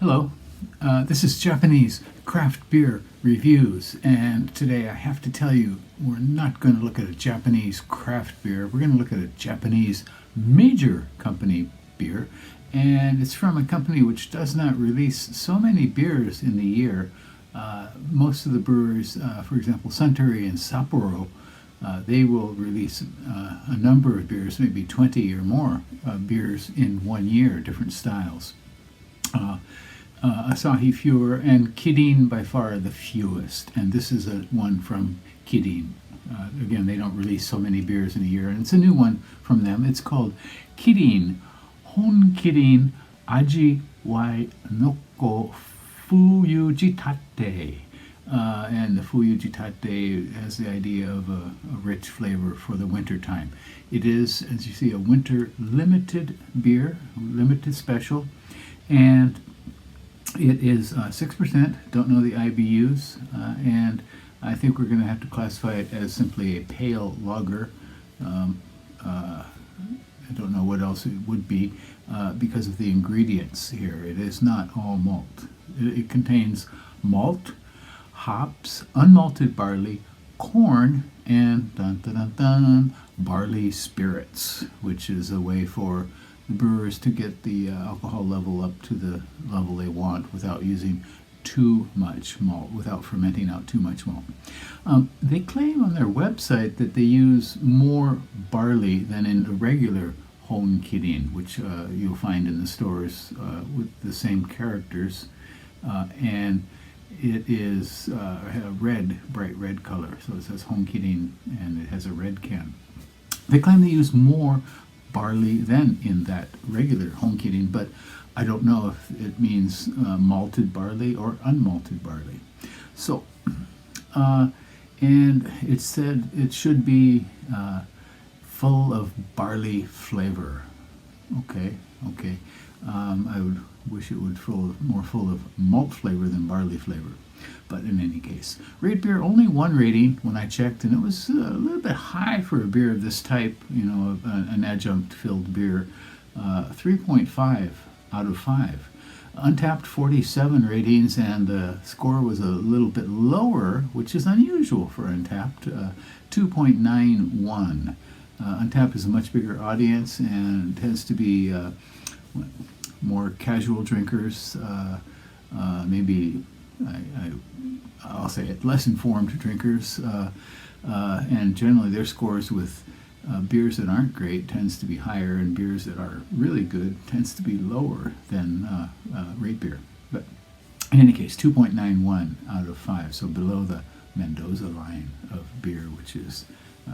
Hello, this is Japanese craft beer reviews, and today I have to tell you we're not going to look at a Japanese craft beer. We're going to look at a Japanese major company beer, and it's from a company which does not release so many beers in the year. Most of the brewers, for example, Suntory and Sapporo, they will release a number of beers, maybe 20 or more beers in 1 year, different styles. Asahi fewer, and Kirin by far the fewest, and this is one from Kirin. Again, they don't release so many beers in a year, and it's a new one from them. It's called Kirin Honkirin Ajiwai Nouko Fuyujitate. And the Fuyujitate has the idea of a rich flavor for the winter time. It is, as you see, a winter limited beer, limited special, and it is 6%. Don't know the IBUs, and I think we're going to have to classify it as simply a pale lager. I don't know what else it would be because of the ingredients here. It is not all malt. It contains malt, hops, unmalted barley, corn, and barley spirits, which is a way for the brewers to get the alcohol level up to the level they want without using too much malt, without fermenting out too much malt. They claim on their website that they use more barley than in a regular Honkirin, which you'll find in the stores with the same characters, and it is a red, bright red color, so it says Honkirin and it has a red can. They claim they use more barley than in that regular Honkirin, but I don't know if it means malted barley or unmalted barley. So, and it said it should be full of barley flavor. Okay. I would wish it would more full of malt flavor than barley flavor. But in any case, rate beer only one rating when I checked, and it was a little bit high for a beer of this type, an adjunct-filled beer. 3.5 out of 5. Untapped 47 ratings, and the score was a little bit lower, which is unusual for Untapped, 2.91. Untapped is a much bigger audience and tends to be more casual drinkers, maybe I'll say it, less informed drinkers, and generally their scores with beers that aren't great tends to be higher, and beers that are really good tends to be lower than rate beer. But in any case, 2.91 out of 5, so below the Mendoza line of beer, which is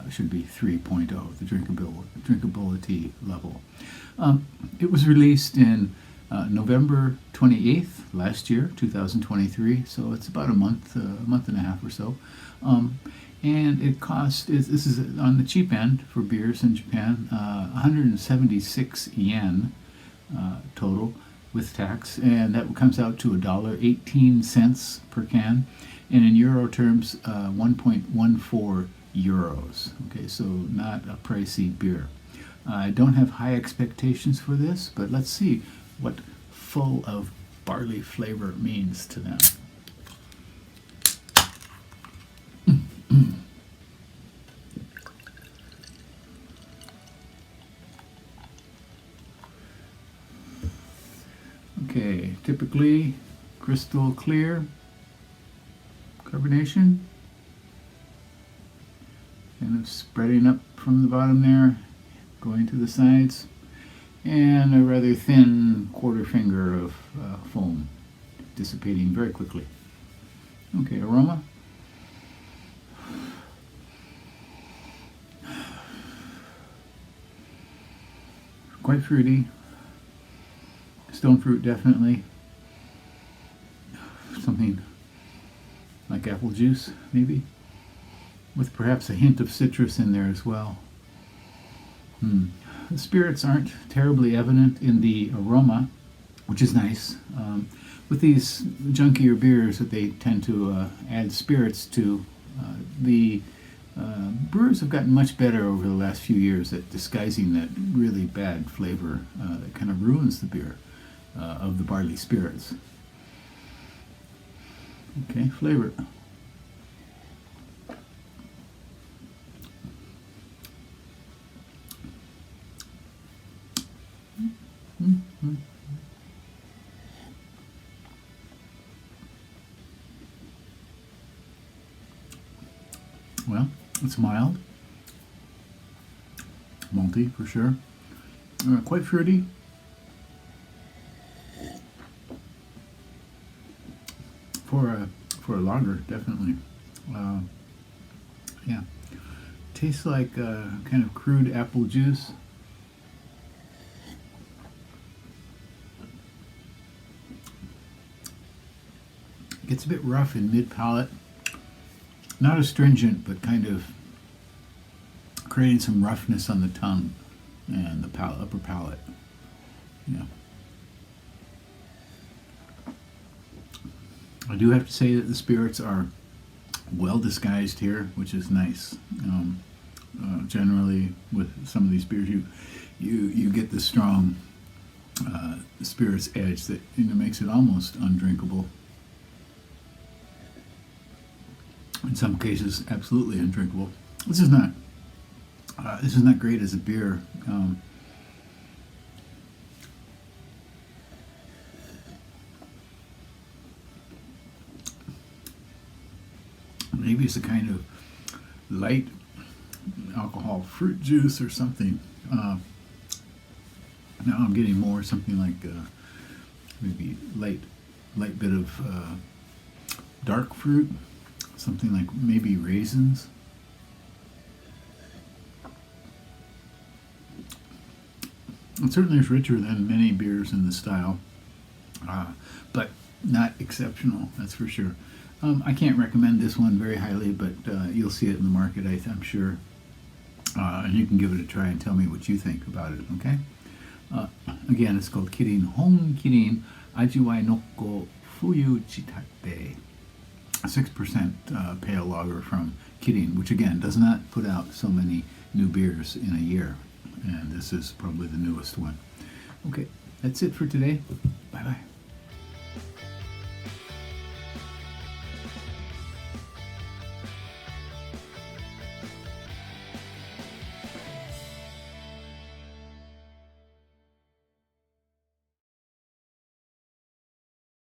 should be 3.0, the drinkability level. It was released in November 28th last year, 2023, so it's about a month and a half or so. And it cost, this is on the cheap end for beers in Japan, 176 yen total with tax, and that comes out to $1.18 per can, and in euro terms, 1.14 euros. Okay, so not a pricey beer. I don't have high expectations for this, but let's see what full of barley flavor means to them. Okay, typically crystal clear carbonation, kind of spreading up from the bottom there, going to the sides, and a rather thin quarter finger of foam dissipating very quickly. Okay, aroma. Quite fruity. Stone fruit, definitely. Something like apple juice, maybe, with perhaps a hint of citrus in there as well. The spirits aren't terribly evident in the aroma, which is nice. With these junkier beers that they tend to add spirits to, the brewers have gotten much better over the last few years at disguising that really bad flavor that kind of ruins the beer of the barley spirits. Okay, flavor it. Mm-hmm. Well, it's mild, malty for sure, quite fruity. For a lager, definitely. Yeah, tastes like kind of crude apple juice. Gets a bit rough in mid palate. Not astringent, but kind of creating some roughness on the tongue and the upper palate. Yeah. I do have to say that the spirits are well disguised here, which is nice. Generally, with some of these beers, you get the strong spirits edge that makes it almost undrinkable. In some cases, absolutely undrinkable. This is not great as a beer. Maybe it's a kind of light alcohol fruit juice or something. Now I'm getting more something like maybe light bit of dark fruit. Something like maybe raisins. It certainly is richer than many beers in the style, but not exceptional, that's for sure. I can't recommend this one very highly, but you'll see it in the market, I'm sure. And you can give it a try and tell me what you think about it, okay? Again, it's called Kirin Honkirin Ajiwai Nouko Fuyujitate. 6% pale lager from Kirin, which again does not put out so many new beers in a year, and this is probably the newest one. Okay, that's it for today. Bye bye.